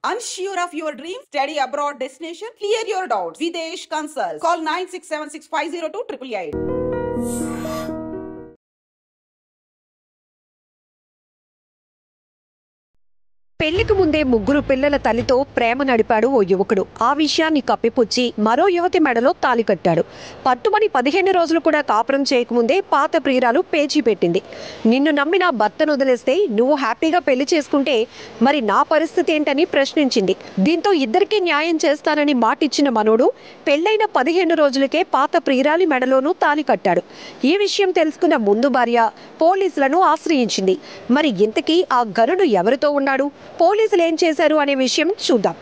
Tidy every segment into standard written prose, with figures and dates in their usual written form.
Unsure of your dream? Study abroad destination? Clear your doubts. Videsh Consult. Call 9676502888. పెళ్లికి ముందే ముగ్గురు పిల్లల తల్లితో ప్రేమ నడిపాడు ఓ యువకుడు. ఆ విషయాన్ని కప్పిపుచ్చి మరో యువతి మెడలో తాళి కట్టాడు. పట్టుమని 15 రోజులు కూడా కాపురం చేయకముందే పాత ప్రియురాలు పేచీ పెట్టింది. నిన్ను నమ్మిన భర్తను వదిలేస్తే నువ్వు హ్యాపీగా పెళ్లి చేసుకుంటే మరి నా పరిస్థితి ఏంటని ప్రశ్నించింది. దీంతో ఇద్దరికీ న్యాయం చేస్తానని మాటిచ్చిన మనోడు పెళ్లైన 15 రోజులకే పాత ప్రియురాలి మెడలోనూ తాళి కట్టాడు. ఈ విషయం తెలుసుకున్న ముందు భార్య పోలీసులను ఆశ్రయించింది. మరి ఇంతకీ ఆ గరుడు ఎవరితో ఉన్నాడు, పోలీసులు ఏం చేశారు అనే విషయం చూద్దాం.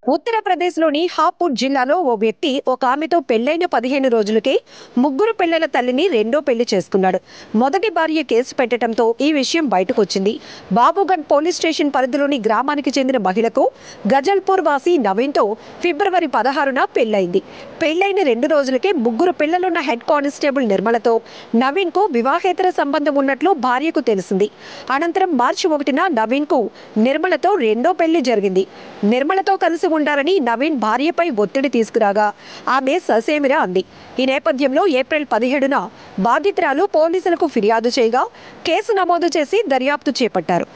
ఉత్తరప్రదేశ్లోని హాపూర్ జిల్లాలో ఓ వ్యక్తి ఒక ఆమెతో పెళ్లైన 15 రోజులకే ముగ్గురు పిల్లల తల్లిని రెండో పెళ్లి చేసుకున్నాడు. మొదటి భార్య కేసు పెట్టడంతో ఈ విషయం బయటకు వచ్చింది. బాబుగంజ్ పోలీస్ స్టేషన్ పరిధిలోని గ్రామానికి చెందిన మహిళకు గజల్పూర్ వాసి నవీన్తో ఫిబ్రవరి 16న పెళ్లైంది. పెళ్లైన 2 రోజులకే ముగ్గురు పిల్లలున్న హెడ్ కానిస్టేబుల్ నిర్మలతో నవీన్కు వివాహేతర సంబంధం ఉన్నట్లు భార్యకు తెలిసింది. అనంతరం మార్చి 1న నవీన్కు నిర్మలతో రెండో పెళ్లి జరిగింది. నిర్మలతో కలిసి ఉండాలని నవీన్ భార్యపై ఒత్తిడి తీసుకురాగా ఆమె ససేమిరా అంది. ఈ నేపథ్యంలో ఏప్రిల్ 17న బాధితురాలు పోలీసులకు ఫిర్యాదు చేయగా కేసు నమోదు చేసి దర్యాప్తు చేపట్టారు.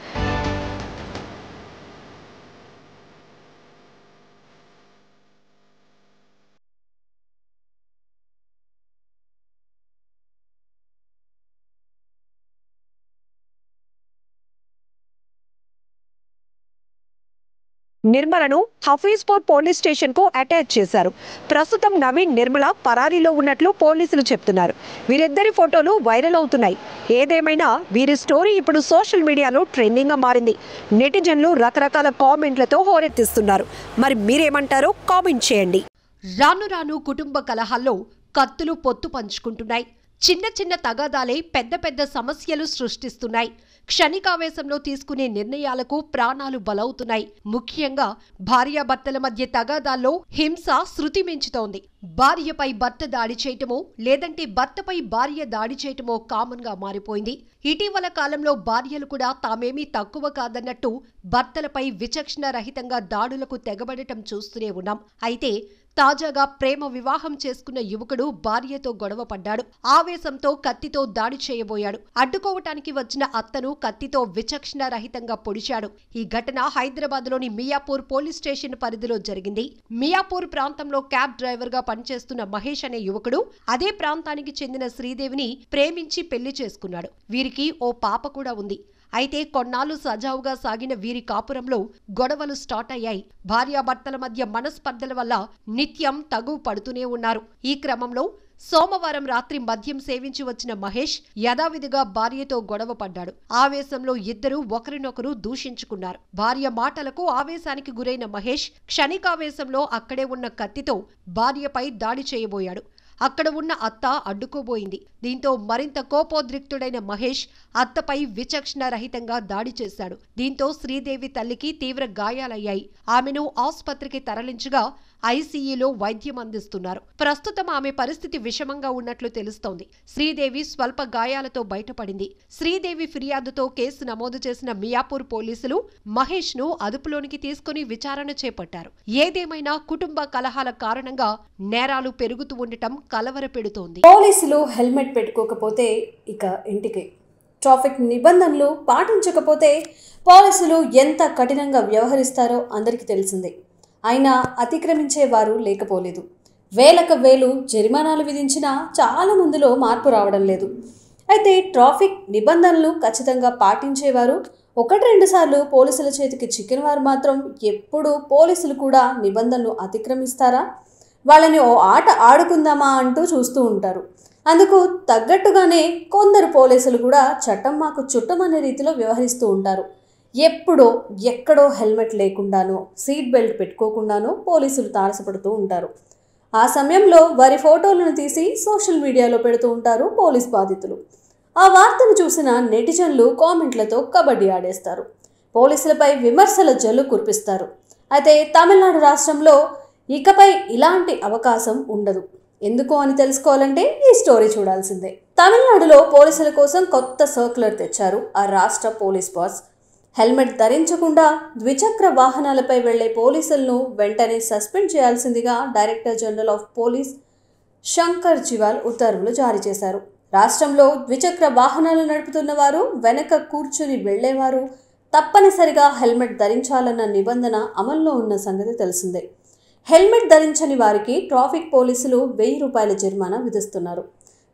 నిర్మలను హఫీజ్పూర్ పోలీస్ స్టేషన్ కు అటాచ్ చేశారు. ప్రస్తుతం నవీన్, నిర్మల పరారీలో ఉన్నట్లు పోలీసులు చెప్తున్నారు. వీరిద్దరి ఫోటోలు వైరల్ అవుతున్నాయి. ఏదేమైనా వీరి స్టోరీ ఇప్పుడు సోషల్ మీడియాలో ట్రెండింగ్ గా మారింది. నెటిజన్లు రకరకాల కామెంట్లతో హోరెత్తిస్తున్నారు. మరి మీరేమంటారో కామెంట్ చేయండి. రాను రాను కుటుంబ కలహాల్లో కత్తులు పొత్తు పంచుకుంటున్నాయి. చిన్న చిన్న తగాదాలే పెద్ద పెద్ద సమస్యలు సృష్టిస్తున్నాయి. క్షణికావేశంలో తీసుకునే నిర్ణయాలకు ప్రాణాలు బలవుతున్నాయి. ముఖ్యంగా భార్యాభర్తల మధ్య తగాదాల్లో హింస శృతి మించుతోంది. భార్యపై భర్త దాడి చేయటమో లేదంటే భర్తపై భార్య దాడి చేయటమో కామన్ గా మారిపోయింది. ఇటీవల కాలంలో భార్యలు కూడా తామేమీ తక్కువ కాదన్నట్టు భర్తలపై విచక్షణ రహితంగా దాడులకు తెగబడటం చూస్తూనే ఉన్నాం. అయితే తాజాగా ప్రేమ వివాహం చేసుకున్న యువకుడు భార్యతో గొడవ పడ్డాడు. ఆవేశంతో కత్తితో దాడి చేయబోయాడు. అడ్డుకోవటానికి వచ్చిన అత్తను కత్తితో విచక్షణ రహితంగా పొడిచాడు. ఈ ఘటన హైదరాబాద్లోని మియాపూర్ పోలీస్ స్టేషన్ పరిధిలో జరిగింది. మియాపూర్ ప్రాంతంలో క్యాబ్ డ్రైవర్ గా పనిచేస్తున్న మహేష్ అనే యువకుడు అదే ప్రాంతానికి చెందిన శ్రీదేవిని ప్రేమించి పెళ్లి చేసుకున్నాడు. వీరికి ఓ పాప కూడా ఉంది. అయితే కొన్నాళ్లు సజావుగా సాగిన వీరి కాపురంలో గొడవలు స్టార్ట్ అయ్యాయి. భార్యాభర్తల మధ్య మనస్పర్ధల వల్ల నిత్యం తగువ పడుతూనే ఉన్నారు. ఈ క్రమంలో సోమవారం రాత్రి మద్యం సేవించి వచ్చిన మహేష్ యథావిధిగా భార్యతో గొడవ పడ్డాడు. ఆవేశంలో ఇద్దరు ఒకరినొకరు దూషించుకున్నారు. భార్య మాటలకు ఆవేశానికి గురైన మహేష్ క్షణికావేశంలో అక్కడే ఉన్న కత్తితో భార్యపై దాడి చేయబోయాడు. అక్కడ ఉన్న అత్త అడ్డుకోబోయింది. దీంతో మరింత కోపోద్రిక్తుడైన మహేష్ అత్తపై విచక్షణ రహితంగా దాడి చేశాడు. దీంతో శ్రీదేవి తల్లికి తీవ్ర గాయాలయ్యాయి. ఆమెను ఆసుపత్రికి తరలించగా ఐసీయూలో వైద్యం అందిస్తున్నారు. ప్రస్తుతం ఆమె పరిస్థితి విషమంగా ఉన్నట్లు తెలుస్తోంది. శ్రీదేవి స్వల్ప గాయాలతో బయటపడింది. శ్రీదేవి ఫిర్యాదుతో కేసు నమోదు చేసిన మియాపూర్ పోలీసులు మహేష్ ను అదుపులోనికి తీసుకుని విచారణ చేపట్టారు. ఏదేమైనా కుటుంబ కలహాల కారణంగా నేరాలు పెరుగుతూ ఉండటం కలవరపెడుతోంది. పోలీసులు హెల్మెట్ పెట్టుకోకపోతే ఇక ఇంటికి, ట్రాఫిక్ నిబంధనలు పాటించకపోతే పోలీసులు ఎంత కఠినంగా వ్యవహరిస్తారో అందరికీ తెలిసిందే. అయినా అతిక్రమించే వారు లేకపోలేదు. వేలకు వేలు జరిమానాలు విధించినా చాలా మందిలో మార్పు రావడం లేదు. అయితే ట్రాఫిక్ నిబంధనలు ఖచ్చితంగా పాటించేవారు, 1-2 సార్లు పోలీసుల చేతికి చిక్కిన వారు మాత్రం ఎప్పుడు పోలీసులు కూడా నిబంధనలు అతిక్రమిస్తారా, వాళ్ళని ఓ ఆట ఆడుకుందామా అంటూ చూస్తూ ఉంటారు. అందుకు తగ్గట్టుగానే కొందరు పోలీసులు కూడా చట్టం మాకు చుట్టమనే రీతిలో వ్యవహరిస్తూ ఉంటారు. ఎప్పుడో ఎక్కడో హెల్మెట్ లేకుండానో సీట్ బెల్ట్ పెట్టుకోకుండానో పోలీసులు తారసపడుతూ ఉంటారు. ఆ సమయంలో వారి ఫోటోలను తీసి సోషల్ మీడియాలో పెడుతూ ఉంటారు పోలీస్ బాధితులు. ఆ వార్తను చూసిన నెటిజన్లు కామెంట్లతో కబడ్డీ ఆడేస్తారు. పోలీసులపై విమర్శల జల్లు కురిపిస్తారు. అయితే తమిళనాడు రాష్ట్రంలో ఇకపై ఇలాంటి అవకాశం ఉండదు. ఎందుకు అని తెలుసుకోవాలంటే ఈ స్టోరీ చూడాల్సిందే. తమిళనాడులో పోలీసుల కోసం కొత్త సర్క్యులర్ తెచ్చారు ఆ రాష్ట్ర పోలీస్ బాస్. హెల్మెట్ ధరించకుండా ద్విచక్ర వాహనాలపై వెళ్లే పోలీసులను వెంటనే సస్పెండ్ చేయాల్సిందిగా director general of police Shankar Jiwal ఉత్తర్వులు జారీ చేశారు. రాష్ట్రంలో ద్విచక్ర వాహనాలు నడుపుతున్న వారు, వెనక కూర్చుని వెళ్లేవారు తప్పనిసరిగా హెల్మెట్ ధరించాలన్న నిబంధన అమల్లో ఉన్న సంగతి తెలిసిందే. హెల్మెట్ ధరించని వారికి ట్రాఫిక్ పోలీసులు 1000 రూపాయల జరిమానా విధిస్తున్నారు.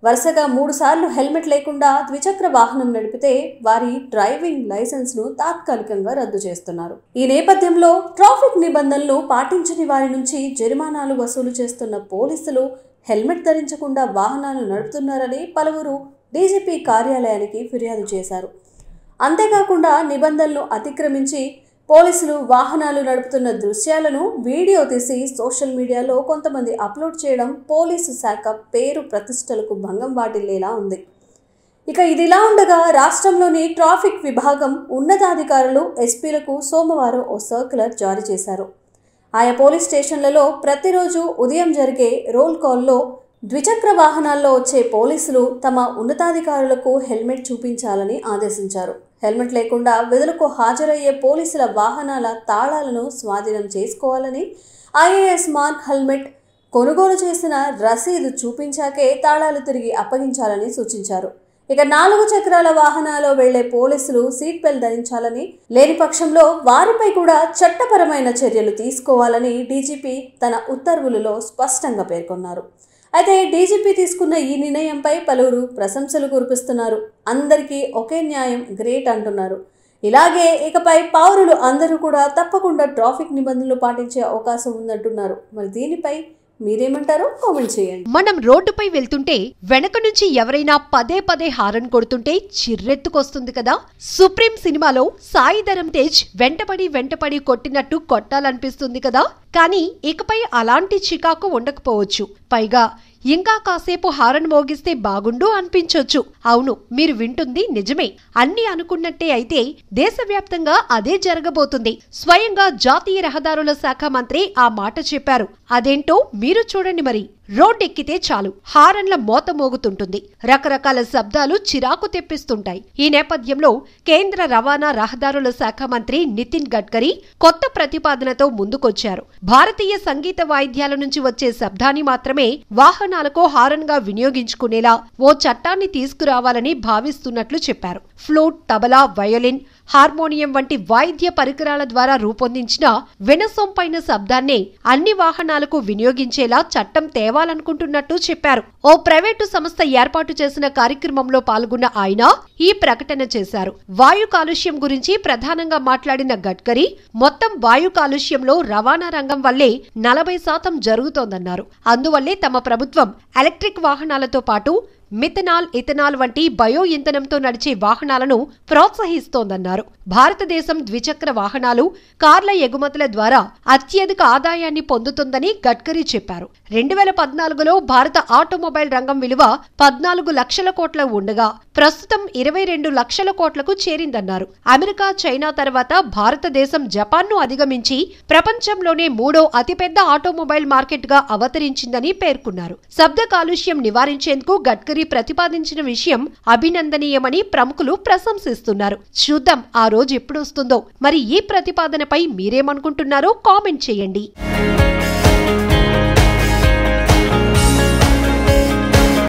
వరుసగా 3 సార్లు హెల్మెట్ లేకుండా ద్విచక్ర వాహనం నడిపితే వారి డ్రైవింగ్ లైసెన్స్ను తాత్కాలికంగా రద్దు చేస్తున్నారు. ఈ నేపథ్యంలో ట్రాఫిక్ నిబంధనలు పాటించని వారి నుంచి జరిమానాలు వసూలు చేస్తున్న పోలీసులు హెల్మెట్ ధరించకుండా వాహనాలు నడుపుతున్నారని పలువురు డీజీపీ కార్యాలయానికి ఫిర్యాదు చేశారు. అంతేకాకుండా నిబంధనలు అతిక్రమించి పోలీసులు వాహనాలు నడుపుతున్న దృశ్యాలను వీడియో తీసి సోషల్ మీడియాలో కొంతమంది అప్లోడ్ చేయడం పోలీసు శాఖ పేరు ప్రతిష్టలకు భంగం వాటిల్లేలా ఉంది. ఇక ఇదిలా ఉండగా రాష్ట్రంలోని ట్రాఫిక్ విభాగం ఉన్నతాధికారులు ఎస్పీలకు సోమవారం ఓ సర్క్యులర్ జారీ చేశారు. ఆయా పోలీస్ స్టేషన్లలో ప్రతిరోజు ఉదయం జరిగే రోల్ కాల్లో ద్విచక్ర వాహనాల్లో వచ్చే పోలీసులు తమ ఉన్నతాధికారులకు హెల్మెట్ చూపించాలని ఆదేశించారు. హెల్మెట్ లేకుండా విధులకు హాజరయ్యే పోలీసుల వాహనాల తాళాలను స్వాధీనం చేసుకోవాలని, ఐఏఎస్ మార్క్ హెల్మెట్ కొనుగోలు చేసిన రసీదు చూపించాకే తాళాలు తిరిగి అప్పగించాలని సూచించారు. ఇక 4 చక్రాల వాహనాల్లో వెళ్లే పోలీసులు సీట్ బెల్ట్ ధరించాలని, లేని పక్షంలో వారిపై కూడా చట్టపరమైన చర్యలు తీసుకోవాలని డీజీపీ తన ఉత్తర్వులలో స్పష్టంగా పేర్కొన్నారు. అయితే డీజీపీ తీసుకున్న ఈ నిర్ణయంపై పలువురు ప్రశంసలు కురిపిస్తున్నారు. అందరికీ ఒకే న్యాయం, గ్రేట్ అంటున్నారు. ఇలాగే ఇకపై పౌరులు అందరూ కూడా తప్పకుండా ట్రాఫిక్ నిబంధనలు పాటించే అవకాశం ఉందంటున్నారు. మరి దీనిపై మీరేమంటారో కామెంట్ చేయండి. మనం రోడ్డుపై వెళ్తుంటే వెనక నుంచి ఎవరైనా పదే పదే హారన్ కొడుతుంటే చిర్రెత్తుకొస్తుంది కదా. సుప్రీం సినిమాలో సాయి ధరమ్ తేజ్ వెంటపడి కొట్టినట్టు కొట్టాలనిపిస్తుంది కదా. కానీ ఇకపై అలాంటి చికాకు ఉండకపోవచ్చు. పైగా ఇంకా కాసేపు హారన్ మోగిస్తే బాగుండు అనిపించొచ్చు. అవును, మీరు వింటుంది నిజమే. అన్ని అనుకున్నట్టే అయితే దేశవ్యాప్తంగా అదే జరగబోతుంది. స్వయంగా జాతీయ రహదారుల శాఖ మంత్రి ఆ మాట చెప్పారు. అదేంటో మీరు చూడండి. మరి రోడ్డెక్కితే చాలు హారన్ల మోత మోగుతుంటుంది. రకరకాల శబ్దాలు చిరాకు తెప్పిస్తుంటాయి. ఈ నేపథ్యంలో కేంద్ర రవాణా రహదారుల శాఖ మంత్రి నితిన్ గడ్కరీ కొత్త ప్రతిపాదనతో ముందుకొచ్చారు. భారతీయ సంగీత వాయిద్యాల నుంచి వచ్చే శబ్దాన్ని మాత్రమే వాహనాలకు హారన్ గా వినియోగించుకునేలా ఓ చట్టాన్ని తీసుకురావాలని భావిస్తున్నట్లు చెప్పారు. ఫ్లూట్, తబలా, వయోలిన్, హార్మోనియం వంటి వాయిద్య పరికరాల ద్వారా రూపొందించిన వినసొంపైన శబ్దాన్నే అన్ని వాహనాలకు వినియోగించేలా చట్టం తేవాలనుకుంటున్నట్టు చెప్పారు. ఓ ప్రైవేటు సంస్థ ఏర్పాటు చేసిన కార్యక్రమంలో పాల్గొన్న ఆయన ఈ ప్రకటన చేశారు. వాయు కాలుష్యం గురించి ప్రధానంగా మాట్లాడిన గడ్కరీ మొత్తం వాయు కాలుష్యంలో రవాణా రంగం వల్లే 40% జరుగుతోందన్నారు. అందువల్లే తమ ప్రభుత్వం ఎలక్ట్రిక్ వాహనాలతో పాటు మిథనాల్, ఇథనాల్ వంటి బయో ఇంధనంతో నడిచే వాహనాలను ప్రోత్సహిస్తోందన్నారు. భారతదేశం ద్విచక్ర వాహనాలు, కార్ల ఎగుమతుల ద్వారా అత్యధిక ఆదాయాన్ని పొందుతుందని గడ్కరీ చెప్పారు. 2014లో భారత ఆటోమొబైల్ రంగం విలువ 14 లక్షల కోట్ల ఉండగా ప్రస్తుతం 22 లక్షల కోట్లకు చేరిందన్నారు. అమెరికా, చైనా తర్వాత భారతదేశం జపాన్ను అధిగమించి ప్రపంచంలోనే 3వ అతిపెద్ద ఆటోమొబైల్ మార్కెట్ గా అవతరించిందని పేర్కొన్నారు. శబ్ద కాలుష్యం నివారించేందుకు గడ్కరీ ప్రతిపాదించిన విషయం అభినందనీయమని ప్రముఖులు ప్రశంసిస్తున్నారు. చూద్దాం ఆ రోజు ఎప్పుడు వస్తుందో. మరి ఈ ప్రతిపాదనపై మీరేమనుకుంటున్నారో కామెంట్ చేయండి.